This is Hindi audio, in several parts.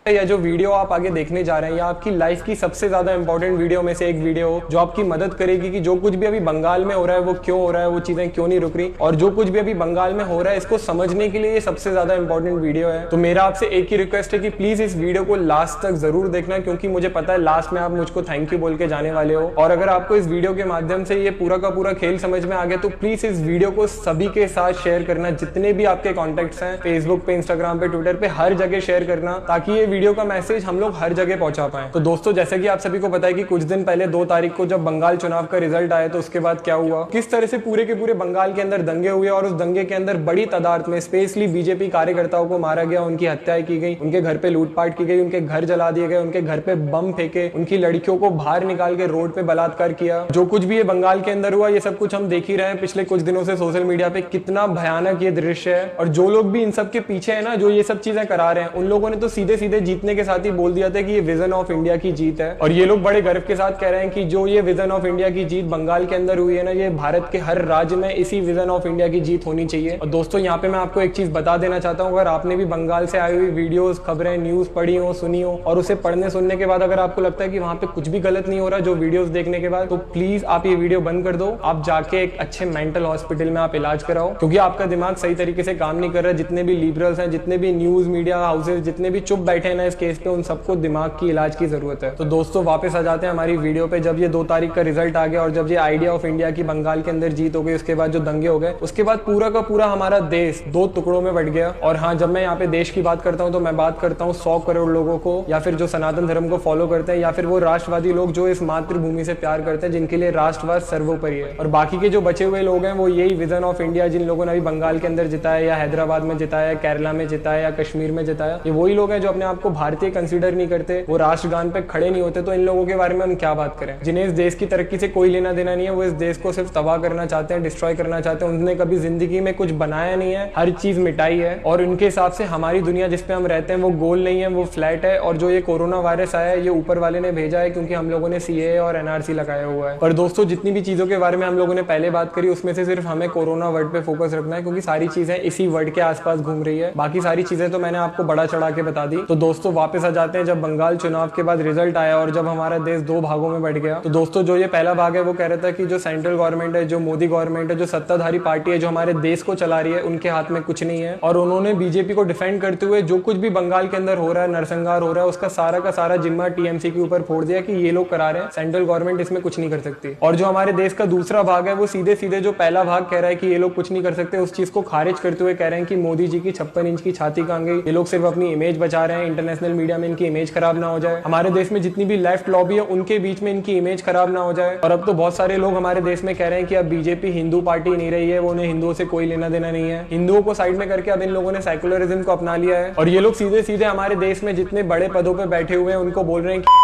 या जो वीडियो आप आगे देखने जा रहे हैं या आपकी लाइफ की सबसे ज्यादा इंपॉर्टेंट वीडियो में से एक वीडियो हो जो आपकी मदद करेगी कि जो कुछ भी अभी बंगाल में हो रहा है वो क्यों हो रहा है, वो चीजें क्यों नहीं रुक रही, और जो कुछ भी अभी बंगाल में हो रहा है इसको समझने के लिए ये सबसे ज्यादा इंपॉर्टेंट वीडियो है। तो मेरा आपसे एक ही रिक्वेस्ट है कि प्लीज इस वीडियो को लास्ट तक जरूर देखना, क्योंकि मुझे पता है लास्ट में आप मुझको थैंक यू बोल के जाने वाले हो। और अगर आपको इस वीडियो के माध्यम से ये पूरा का पूरा खेल समझ में आ गया तो प्लीज इस वीडियो को सभी के साथ शेयर करना, जितने भी आपके कॉन्टेक्ट्स हैं, फेसबुक पे, इंस्टाग्राम पे, ट्विटर पे, हर जगह शेयर करना, ताकि ये वीडियो का मैसेज हम लोग हर जगह पहुंचा पाए। तो दोस्तों, जैसे कि आप सभी को पता है कि कुछ दिन पहले 2 तारीख को जब बंगाल चुनाव का रिजल्ट आया तो उसके बाद क्या हुआ, किस तरह से पूरे के पूरे बंगाल के अंदर दंगे हुए और उस दंगे के अंदर बड़ी तादाद में स्पेशली बीजेपी कार्यकर्ताओं को मारा गया, उनकी हत्याएं की गई, उनके घर पे लूटपाट की गई, उनके घर जला दिए गए, उनके घर पे बम फेंके, उनकी लड़कियों को बाहर निकाल के रोड पे बलात्कार किया। जो कुछ भी ये बंगाल के अंदर हुआ ये सब कुछ हम देख ही रहे हैं पिछले कुछ दिनों से सोशल मीडिया पे, कितना भयानक ये दृश्य है। और जो लोग भी इन सब के पीछे है ना, जो ये सब चीजें करा रहे हैं, उन लोगों ने तो सीधे सीधे जीतने के साथ ही बोल दिया था कि ये विजन ऑफ इंडिया की जीत है। और ये लोग बड़े गर्व के साथ कह रहे हैं कि जो ये विजन ऑफ इंडिया की जीत बंगाल के अंदर हुई है ना, ये भारत के हर राज्य में इसी विजन ऑफ इंडिया की जीत होनी चाहिए। और दोस्तों, यहाँ पे मैं आपको एक चीज बता देना चाहता हूँ, अगर आपने भी बंगाल से आई हुई वीडियोस, खबरें, न्यूज पढ़ी हो, सुनी हो, और उसे पढ़ने सुनने के बाद अगर आपको लगता है कि वहां पे कुछ भी गलत नहीं हो रहा जो वीडियोस देखने के बाद, तो प्लीज आप ये वीडियो बंद कर दो, आप जाके एक अच्छे मेंटल हॉस्पिटल में आप इलाज कराओ, क्योंकि आपका दिमाग सही तरीके से काम नहीं कर रहा है। जितने भी लिबरल्स हैं, जितने भी न्यूज मीडिया हाउसेज, जितने भी चुप बैठे हैं ना इस केस पे, उन सबको दिमाग की इलाज की जरूरत है। तो दोस्तों, वापस आ जाते हैं हमारी वीडियो पे। जब ये 2 तारीख का रिजल्ट आ गया और जब ये आइडिया ऑफ इंडिया की बंगाल के अंदर जीत हो गई, उसके बाद जो दंगे हो गए, उसके बाद पूरा का पूरा हमारा देश 2 टुकड़ों में बट गया। और हाँ, जब मैं यहाँ पे देश की बात करता हूँ तो मैं बात करता हूँ 100 करोड़ लोगों को, या फिर जो सनातन धर्म को फॉलो करते हैं, या फिर वो राष्ट्रवादी लोग जो इस मातृभूमि से प्यार करते हैं, जिनके लिए राष्ट्रवाद सर्वोपरि है। और बाकी के जो बचे हुए लोग हैं वो यही विजन ऑफ इंडिया, जिन लोगों ने अभी बंगाल के अंदर जिताया, या हैदराबाद में जिताया, केरला में जिताया, या कश्मीर में जिताया, ये वही लोग हैं जो अपने आप को भारतीय कंसीडर नहीं करते, वो राष्ट्रगान पे खड़े नहीं होते। तो इन लोगों के बारे में हम क्या बात करें, जिन्हें इस देश की तरक्की से कोई लेना देना नहीं है, वो इस देश को सिर्फ तबाह करना चाहते हैं, डिस्ट्रॉय करना चाहते हैं। उन्होंने कभी जिंदगी में कुछ बनाया नहीं है, हर चीज मिटाई है। और उनके हिसाब से हमारी दुनिया जिस पे हम रहते हैं वो गोल नहीं है, वो फ्लैट है। और जो ये कोरोना वायरस आया है ये ऊपर वाले ने भेजा है, क्योंकि हम लोगों ने सीएए और एनआरसी लगाया हुआ है। पर दोस्तों, जितनी भी चीजों के बारे में हम लोगों ने पहले बात करी, उसमें से सिर्फ हमें कोरोना वर्ड पे फोकस रखना है, क्योंकि सारी चीजें इसी वर्ड के आसपास घूम रही है। बाकी सारी चीजें तो मैंने आपको बड़ा चढ़ा के बता दी। तो दोस्तों, वापस आ जाते हैं। जब बंगाल चुनाव के बाद रिजल्ट आया और जब हमारा देश 2 भागों में बढ़ गया, तो दोस्तों, जो ये पहला भाग है वो कह रहा था कि जो सेंट्रल गवर्नमेंट है, जो मोदी गवर्नमेंट है, जो सत्ताधारी पार्टी है, जो हमारे देश को चला रही है, उनके हाथ में कुछ नहीं है। और उन्होंने बीजेपी को डिफेंड करते हुए जो कुछ भी बंगाल के अंदर हो रहा है, नरसंहार हो रहा है, उसका सारा का सारा जिम्मा टीएमसी के ऊपर फोड़ दिया कि ये लोग करा रहे हैं, सेंट्रल गवर्नमेंट इसमें कुछ नहीं कर सकती। और जो हमारे देश का दूसरा भाग है वो सीधे सीधे जो पहला भाग कह रहा है कि ये लोग कुछ नहीं कर सकते, उस चीज को खारिज करते हुए कह रहे हैं कि मोदी जी की 56 इंच की छाती कहां गई, ये लोग सिर्फ अपनी इमेज बचा रहे हैं, इंटरनेशनल मीडिया में इनकी इमेज खराब ना हो जाए, हमारे देश में जितनी भी लेफ्ट लॉबी है उनके बीच में इनकी इमेज खराब ना हो जाए। और अब तो बहुत सारे लोग हमारे देश में कह रहे हैं कि अब बीजेपी हिंदू पार्टी नहीं रही है, वो उन्हें हिंदुओं से कोई लेना देना नहीं है, हिंदुओं को साइड में करके अब इन लोगों ने सेकुलरिज्म को अपना लिया है। और ये लोग सीधे सीधे हमारे देश में जितने बड़े पदों पे बैठे हुए हैं उनको बोल रहे हैं कि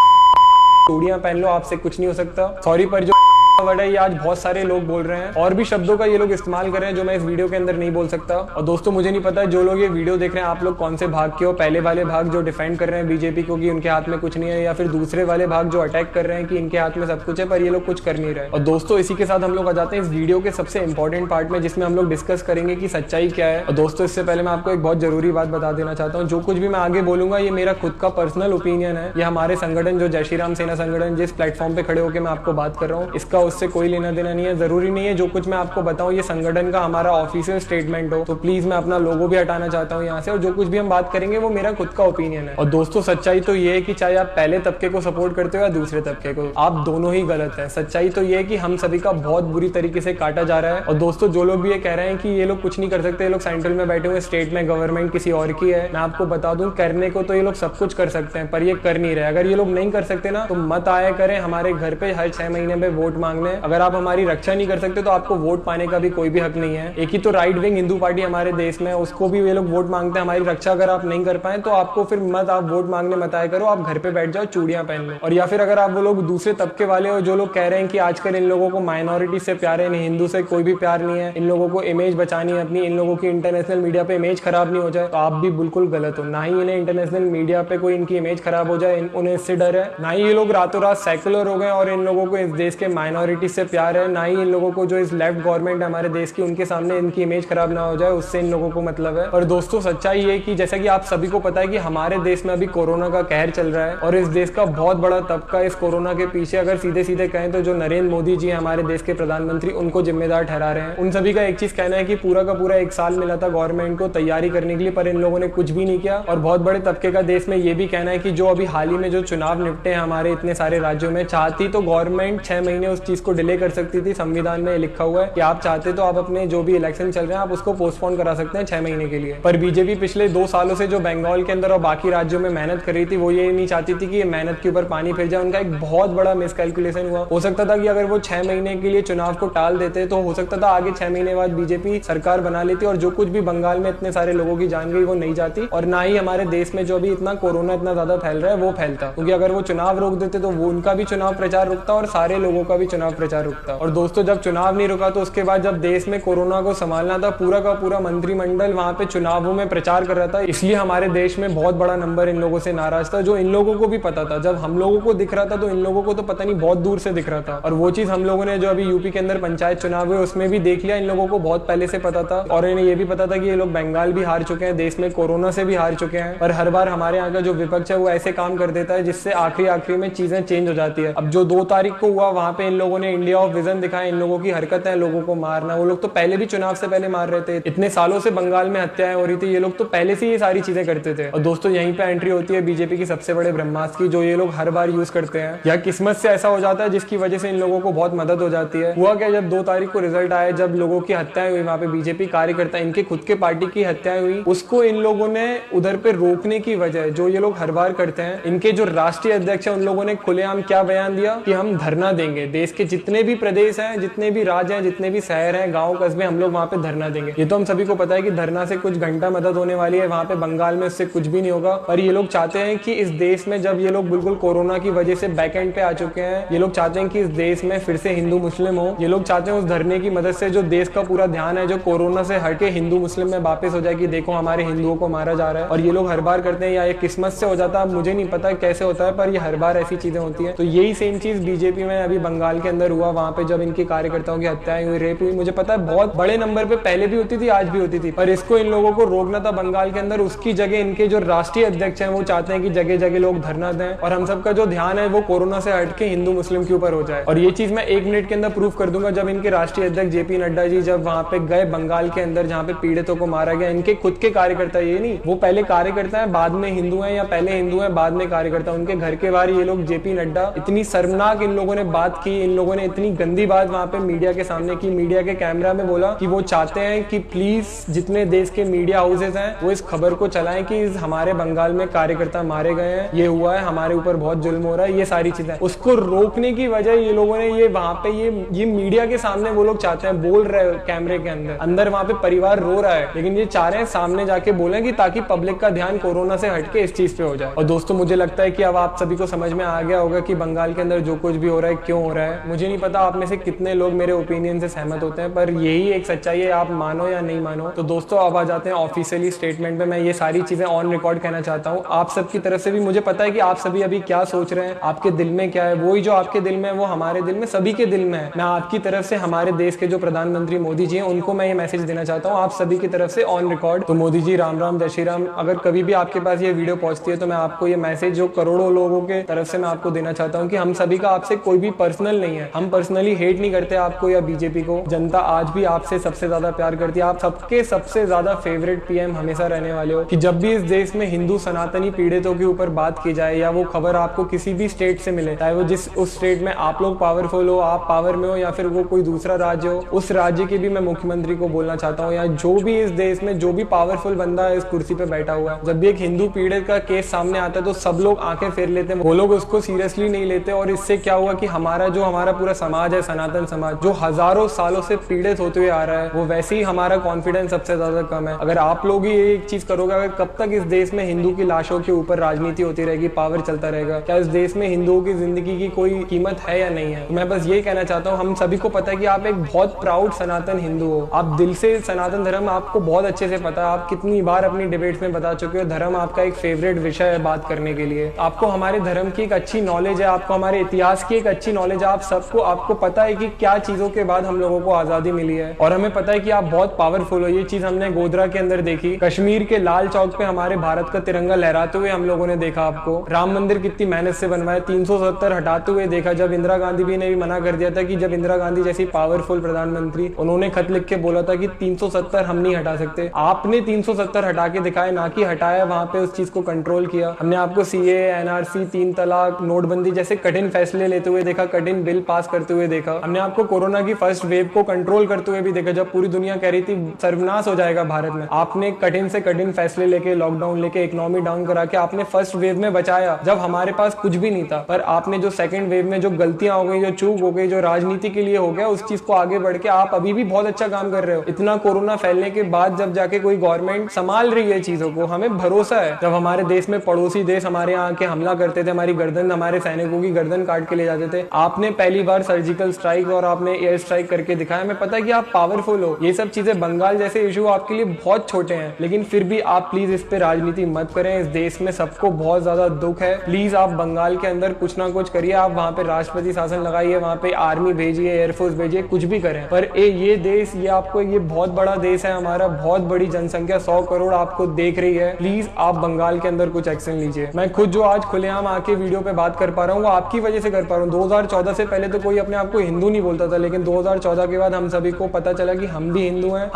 चूड़ियां पहन लो, आपसे कुछ नहीं हो सकता। सॉरी, पर जो वर्ड है ये आज बहुत सारे लोग बोल रहे हैं, और भी शब्दों का ये लोग इस्तेमाल कर रहे हैं जो मैं इस वीडियो के अंदर नहीं बोल सकता। और दोस्तों, मुझे नहीं पता जो लोग ये वीडियो देख रहे हैं आप लोग कौन से भाग के हो, पहले वाले भाग जो डिफेंड कर रहे हैं बीजेपी को कि उनके हाथ में कुछ नहीं है, या फिर दूसरे वाले भाग जो अटैक कर रहे हैं कि इनके हाथ में सब कुछ है पर ये लोग कुछ कर नहीं रहे। और दोस्तों, इसी के साथ हम लोग आ जाते हैं इस वीडियो के सबसे इंपॉर्टेंट पार्ट में, जिसमें हम लोग डिस्कस करेंगे कि सच्चाई क्या है। और दोस्तों, इससे पहले मैं आपको एक बहुत जरूरी बात बता देना चाहता हूँ, जो कुछ भी मैं आगे बोलूंगा ये मेरा खुद का पर्सनल ओपिनियन है। ये हमारे संगठन जो जय श्री राम सेना संगठन जिस प्लेटफॉर्म पे खड़े होकर मैं आपको बात कर रहा हूँ, इसका उससे कोई लेना देना नहीं है। जरूरी नहीं है जो कुछ मैं आपको बताऊं ये संगठन का हमारा ऑफिशियल स्टेटमेंट हो। तो प्लीज मैं अपना लोगो भी हटाना चाहता हूं यहाँ से, और जो कुछ भी हम बात करेंगे वो मेरा खुद का ओपिनियन है। और दोस्तों, सच्चाई तो ये है कि चाहे आप पहले तबके को सपोर्ट करते हो या दूसरे तबके को, आप दोनों ही गलत है। सच्चाई तो ये है कि हम सभी का बहुत बुरी तरीके से काटा जा रहा है। और दोस्तों, जो लोग भी ये कह रहे हैं कि ये लोग कुछ नहीं कर सकते, ये लोग सेंट्रल में बैठे हुए, स्टेट में गवर्नमेंट किसी और की है, मैं आपको बता दूं करने को तो ये लोग सब कुछ कर सकते हैं, पर ये कर नहीं रहे। अगर ये लोग नहीं कर सकते ना, तो मत आया करें हमारे घर पे हर 6 महीने में वोट मांगने। अगर आप हमारी रक्षा नहीं कर सकते तो आपको वोट पाने का भी कोई भी हक नहीं है। एक ही तो राइट विंग हिंदू पार्टी हमारे देश में, उसको भी ये लोग वोट मांगते हैं। हमारी रक्षा अगर आप नहीं कर पाए तो आपको फिर मत आप वोट मांगने मत आया करो, आप घर पे बैठ जाओ, चूड़ियां पहन लो। और या फिर अगर आप वो लोग दूसरे तबके वाले हो जो लोग कह रहे हैं कि आजकल इन लोगों को माइनॉरिटी से प्यार है, नहीं हिंदू से कोई भी प्यार नहीं है, इन लोगों को इमेज बचानी है अपनी, इन लोगों की इंटरनेशनल मीडिया पे इमेज खराब नहीं हो जाए, तो आप भी बिल्कुल गलत हो। ना ही इन्हें इंटरनेशनल मीडिया पे कोई इनकी इमेज खराब हो जाए उन्हें इससे डर है, ना ही ये लोग रातों रात सेकुलर हो गए और इन लोगों को इस देश के माइनॉरिटी माइनॉरिटी से प्यार है, ना ही इन लोगों को जो इस लेफ्ट गवर्नमेंट है हमारे देश की उनके सामने इनकी इमेज खराब ना हो जाए, उससे इन लोगों को मतलब है। और दोस्तों सच्चाई ये कि जैसा कि आप सभी को पता है कि हमारे देश में अभी कोरोना का कहर चल रहा है और इस देश का बहुत बड़ा तबका इस कोरोना के पीछे अगर सीधे सीधे कहें तो जो नरेंद्र मोदी जी हमारे देश के प्रधानमंत्री उनको जिम्मेदार ठहरा रहे हैं। उन सभी का एक चीज कहना है कि पूरा का पूरा 1 साल मिला था गवर्नमेंट को तैयारी करने के लिए, पर इन लोगों ने कुछ भी नहीं किया। और बहुत बड़े तबके का देश में ये भी कहना है कि जो अभी हाल ही में जो चुनाव निपटे हैं हमारे इतने सारे राज्यों में, चाहती तो गवर्नमेंट 6 महीने उस चीज को डिले कर सकती थी। संविधान में लिखा हुआ है कि आप चाहते तो आप अपने जो भी इलेक्शन चल रहे हैं आप उसको पोस्टपोन करा सकते हैं 6 महीने के लिए। पर बीजेपी पिछले 2 सालों से जो बंगाल के अंदर और बाकी राज्यों में मेहनत कर रही थी वो ये नहीं चाहती थी कि ये मेहनत के ऊपर पानी फिर जाए। उनका एक बहुत बड़ा मिसकैलकुलेशन हुआ। हो सकता था कि अगर वो 6 महीने के लिए चुनाव को टाल देते तो हो सकता था आगे 6 महीने बाद बीजेपी सरकार बना लेती और जो कुछ भी बंगाल में इतने सारे लोगों की जान गई वो नहीं जाती और ना ही हमारे देश में जो अभी इतना कोरोना इतना ज्यादा फैल रहा है वो फैलता। क्योंकि अगर वो चुनाव रोक देते तो वो उनका भी चुनाव प्रचार रुकता और सारे लोगों का भी चुनाव प्रचार रुकता। और दोस्तों जब चुनाव नहीं रुका तो उसके बाद जब देश में कोरोना को संभालना था, पूरा का पूरा मंत्रिमंडल वहां पे चुनावों में प्रचार कर रहा था। इसलिए हमारे देश में बहुत बड़ा नंबर इन लोगों से नाराज था, जो इन लोगों को भी पता था। जब हम लोगों को दिख रहा था तो इन लोगों को तो पता नहीं बहुत दूर से दिख रहा था। और वो चीज हम लोगों ने जो अभी यूपी के अंदर पंचायत चुनाव हुए उसमें भी देख लिया। इन लोगों को बहुत पहले से पता था और इन्हें ये भी पता था कि ये लोग बंगाल भी हार चुके हैं, देश में कोरोना से भी हार चुके हैं। पर हर बार हमारे यहाँ का जो विपक्ष है वो ऐसे काम कर देता है जिससे आखिरी में चीजें चेंज हो जाती है। अब जो 2 तारीख को हुआ वहां पे इन लोगों ने इंडिया ऑफ विजन दिखाया। इन लोगों की हरकत है लोगों को मारना। वो लोग तो पहले भी चुनाव से पहले मार रहे थे। इतने सालों से बंगाल में हत्याएं हो रही थी, ये लोग तो पहले से ये सारी चीजें करते थे। और दोस्तों यहीं पे एंट्री होती है बीजेपी की सबसे बड़े ब्रह्मास्त्र की, जो ये लोग हर बार यूज करते हैं। या किस्मत से ऐसा हो जाता है जिसकी वजह से इन लोगों को बहुत मदद हो जाती है। हुआ क्या, जब 2 तारीख को रिजल्ट आया, जब लोगों की हत्याएं हुई वहां पे बीजेपी कार्यकर्ता इनके खुद के पार्टी की हत्याएं हुई, उसको इन लोगों ने उधर पे रोकने की वजह जो ये लोग हर बार करते हैं, इनके जो राष्ट्रीय अध्यक्ष है उन लोगों ने खुलेआम क्या बयान दिया कि हम धरना देंगे। देश के जितने भी प्रदेश हैं, जितने भी राज्य हैं, जितने भी शहर हैं, गांव कस्बे, हम लोग वहां पे धरना देंगे। ये तो हम सभी को पता है कि धरना से कुछ घंटा मदद होने वाली है, वहां पे बंगाल में उससे कुछ भी नहीं होगा। पर ये लोग चाहते हैं कि इस देश में जब ये लोग बिल्कुल कोरोना की वजह से बैकएंड पे आ चुके हैं, ये लोग चाहते हैं कि इस देश में फिर से हिंदू मुस्लिम हो। ये लोग चाहते हैं उस धरने की मदद से जो देश का पूरा ध्यान है जो कोरोना से हटके हिंदू मुस्लिम में वापस हो जाए कि देखो हमारे हिंदुओं को मारा जा रहा है। और ये लोग हर बार करते हैं, या ये किस्मत से हो जाता है, मुझे नहीं पता कैसे होता है, पर ये हर बार ऐसी चीजें होती है। तो यही सेम चीज बीजेपी में अभी बंगाल के अंदर हुआ। वहां पे जब इनके कार्यकर्ताओं की हत्याएं हुई, रेप हुई, मुझे पता है बहुत बड़े नंबर पे पहले भी होती थी, आज भी होती थी, पर इसको इन लोगों को रोकना था बंगाल के अंदर। उसकी जगह इनके जो राष्ट्रीय अध्यक्ष हैं वो चाहते हैं कि जगह जगह लोग धरना दें और हम सबका जो ध्यान है वो कोरोना से हटके हिंदू मुस्लिम के ऊपर हो जाए। और ये चीज मैं 1 मिनट के अंदर प्रूफ कर दूंगा। जब इनके राष्ट्रीय अध्यक्ष जेपी नड्डा जी जब वहां पे गए बंगाल के अंदर जहाँ पे पीड़ितों को मारा गया, इनके खुद के कार्यकर्ता, ये नहीं वो पहले कार्यकर्ता है बाद में हिंदू है, या पहले हिंदू है बाद में कार्यकर्ता, उनके घर के बाहर ये लोग जेपी नड्डा, इतनी शर्मनाक इन लोगों ने बात की। इन लोगों ने इतनी गंदी बात वहां पे मीडिया के सामने की, मीडिया के कैमरा में बोला कि वो चाहते हैं कि प्लीज जितने देश के मीडिया हाउसेस हैं वो इस खबर को चलाएं कि हमारे बंगाल में कार्यकर्ता मारे गए हैं, ये हुआ है, हमारे ऊपर बहुत जुल्म हो रहा है, ये सारी चीजें। उसको रोकने की वजह ये लोगों ने ये वहां पे ये मीडिया के सामने वो लोग चाहते हैं, बोल रहे हैं कैमरे के अंदर वहां पे परिवार रो रहा है, लेकिन ये चाह रहे हैं सामने जाके बोले कि ताकि पब्लिक का ध्यान कोरोना से हटके इस चीज पे हो जाए। और दोस्तों मुझे लगता है कि अब आप सभी को समझ में आ गया होगा कि बंगाल के अंदर जो कुछ भी हो रहा है क्यों हो रहा है। मुझे नहीं पता आप में से कितने लोग मेरे ओपिनियन से सहमत होते हैं, पर यही एक सच्चाई है, आप मानो या नहीं मानो। तो दोस्तों अब आ जाते हैं ऑफिशियली स्टेटमेंट में। मैं ये सारी चीजें ऑन रिकॉर्ड कहना चाहता हूँ आप सबकी तरफ से भी। मुझे पता है कि आप सभी अभी क्या सोच रहे हैं, आपके दिल में क्या है, वही जो आपके दिल में है वो हमारे दिल में, सभी के दिल में है। मैं आपकी तरफ से हमारे देश के जो प्रधानमंत्री मोदी जी हैं उनको मैं ये मैसेज देना चाहता हूँ आप सभी की तरफ से ऑन रिकॉर्ड। तो मोदी जी राम राम, जय श्री राम। अगर कभी भी आपके पास ये वीडियो पहुंचती है तो मैं आपको ये मैसेज जो करोड़ों लोगों के तरफ से मैं आपको देना चाहता हूँ कि हम सभी का आपसे कोई भी पर्सनल नहीं है, हम पर्सनली हेट नहीं करते आपको या बीजेपी को। जनता आज भी आपसे सबसे ज्यादा प्यार करती है, आप सबके सबसे ज्यादा फेवरेट पीएम हमेशा रहने वाले हो। कि जब भी इस देश में हिंदू सनातनी पीड़ितों के ऊपर बात की जाए या वो खबर आपको किसी भी स्टेट से मिले, चाहे वो जिस उस स्टेट में आप लोग पावरफुल हो, आप पावर में हो, या फिर वो कोई दूसरा राज्य हो, उस राज्य के भी मैं मुख्यमंत्री को बोलना चाहता हूँ, या जो भी इस देश में जो भी पावरफुल बंदा है इस कुर्सी पे बैठा हुआ है, जब भी एक हिंदू पीड़ित का केस सामने आता है तो सब लोग आंखें फेर लेते हैं, वो लोग उसको सीरियसली नहीं लेते। और इससे क्या हुआ कि हमारा पूरा समाज है, सनातन समाज, जो हजारों सालों से पीड़ित होते हुए आ रहा है, वो वैसे ही हमारा कॉन्फिडेंस सबसे ज्यादा कम है। अगर आप लोग ही एक चीज करोगे, अगर कब तक इस देश में हिंदू की लाशों के ऊपर राजनीति होती रहेगी, पावर चलता रहेगा, क्या इस देश में हिंदुओं की जिंदगी की कोई कीमत है या नहीं है? मैं बस यही कहना चाहता हूँ, हम सभी को पता है कि आप एक बहुत प्राउड सनातन हिंदू हो, आप दिल से सनातन धर्म आपको बहुत अच्छे से पता है, आप कितनी बार अपनी डिबेट्स में बता चुके हो, धर्म आपका एक फेवरेट विषय है बात करने के लिए, आपको हमारे धर्म की एक अच्छी नॉलेज है, आपको हमारे इतिहास की एक अच्छी नॉलेज है, आप सबको, आपको पता है कि क्या चीजों के बाद हम लोगों को आजादी मिली है और हमें पता है कि आप बहुत पावरफुल हो। ये चीज हमने गोधरा के अंदर देखी, कश्मीर के लाल चौक पे हमारे भारत का तिरंगा लहराते हुए हम लोगों ने देखा आपको। राम मंदिर कितनी मेहनत से बनवाया, 370 हटाते हुए देखा। जब इंदिरा गांधी भी ने भी मना कर दिया था कि जब इंदिरा गांधी जैसी पावरफुल प्रधानमंत्री, उन्होंने खत लिख के बोला था कि 370 हम नहीं हटा सकते, आपने 370 हटा के दिखाया, ना कि हटाया वहां पे उस चीज को कंट्रोल किया। हमने आपको सीए, एनआरसी, 3 तलाक, नोटबंदी जैसे कठिन फैसले लेते हुए देखा, कठिन बिल पास करते हुए देखा। हमने आपको कोरोना की फर्स्ट वेव को कंट्रोल करते हुए भी देखा, जब पूरी दुनिया कह रही थी सर्वनाश हो जाएगा भारत में। आपने कठिन से कठिन फैसले लेके, लॉकडाउन लेके, इकोनॉमी डाउन करा के आपने फर्स्ट वेव में बचाया, जब हमारे पास कुछ भी नहीं था। पर आपने जो सेकंड वेव में जो गलतियां हो गई, जो चूक हो गई, जो राजनीति के लिए हो गया, उस चीज को आगे बढ़ के आप अभी भी बहुत अच्छा काम कर रहे हो। इतना कोरोना फैलने के बाद जब जाके कोई गवर्नमेंट संभाल रही है चीजों को, हमें भरोसा है। जब हमारे देश में पड़ोसी देश हमारे यहाँ आके हमला करते थे, हमारी गर्दन, हमारे सैनिकों की गर्दन काट के ले जाते थे, आपने पहली बार सर्जिकल स्ट्राइक और आपने एयर स्ट्राइक करके दिखाया। हमें पता है कि आप पावरफुल हो। ये सब चीजें, बंगाल जैसे इशू आपके लिए बहुत छोटे हैं, लेकिन फिर भी आप प्लीज इस पे राजनीति मत करें। इस देश में सबको बहुत ज्यादा दुख है। प्लीज आप बंगाल के अंदर कुछ ना कुछ करिए। आप वहां पे राष्ट्रपति शासन लगाइए, वहां पे आर्मी भेजिए, एयरफोर्स भेजिए, कुछ भी करें। पर ये देश, ये आपको, ये बहुत बड़ा देश है हमारा, बहुत बड़ी जनसंख्या, 100 करोड़ आपको देख रही है। प्लीज आप बंगाल के अंदर कुछ एक्शन लीजिए। मैं खुद जो आज खुलेआम आके वीडियो पे बात कर पा रहा हूँ, वो आपकी वजह से कर पा रहा हूँ। 2014 से पहले तो कोई अपने आप को हिंदू नहीं बोलता था, लेकिन 2014 के बाद हम सभी को पता चला कि हम भी हिंदू हैं,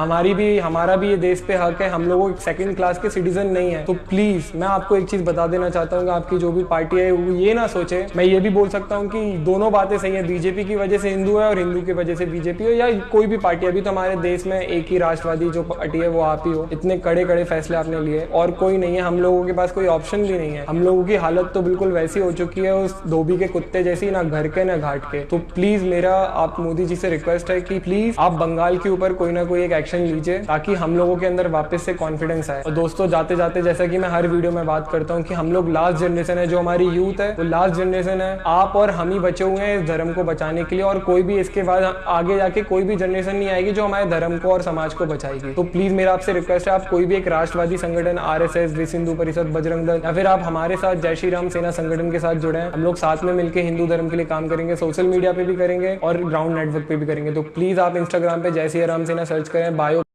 हमारा भी ये देश पे हक है, हम लोगों सेकंड क्लास के सिटीजन नहीं है। तो प्लीज मैं आपको एक चीज बता देना चाहता हूँ कि आपकी जो भी पार्टी है वो ये ना सोचे, मैं ये भी बोल सकता हूँ कि दोनों बातें सही है, बीजेपी की वजह से हिंदू है और हिंदू की वजह से बीजेपी हो, या कोई भी पार्टी। अभी तो हमारे देश में एक ही राष्ट्रवादी जो पार्टी है वो आप ही हो। इतने कड़े कड़े फैसले आपने लिए और कोई नहीं है, हम लोगों के पास कोई ऑप्शन भी नहीं है। हम लोगों की हालत तो बिल्कुल वैसी हो चुकी है, उस धोबी के कुत्ते जैसी, ना घर के ना घाट के। तो प्लीज मेरा आप मोदी जी से रिक्वेस्ट है कि प्लीज आप बंगाल के ऊपर कोई ना कोई एक एक्शन लीजिए, ताकि हम लोगों के अंदर वापस से कॉन्फिडेंस आए। और दोस्तों, जाते जाते, जैसा कि मैं हर वीडियो में बात करता हूँ कि हम लोग लास्ट जनरेशन है, जो हमारी यूथ है वो लास्ट जनरेशन है। आप और हम ही बचे हुए हैं इस धर्म को बचाने के लिए, और कोई भी इसके बाद आगे जाके कोई भी जनरेशन नहीं आएगी जो हमारे धर्म को और समाज को बचाएगी। तो प्लीज मेरा आपसे रिक्वेस्ट है, आप कोई भी एक राष्ट्रवादी संगठन, आरएसएस, विश्व हिंदू परिषद, बजरंग दल, या फिर आप हमारे साथ जय श्री राम सेना संगठन के साथ जुड़े हैं। हम लोग साथ में मिलकर हिंदू धर्म के लिए काम करेंगे, सोशल मीडिया पे भी करेंगे और ग्राउंड नेटवर्क पे भी करेंगे। तो प्लीज आप इंस्टाग्राम पे जय श्री राम सेना सर्च करें, बायो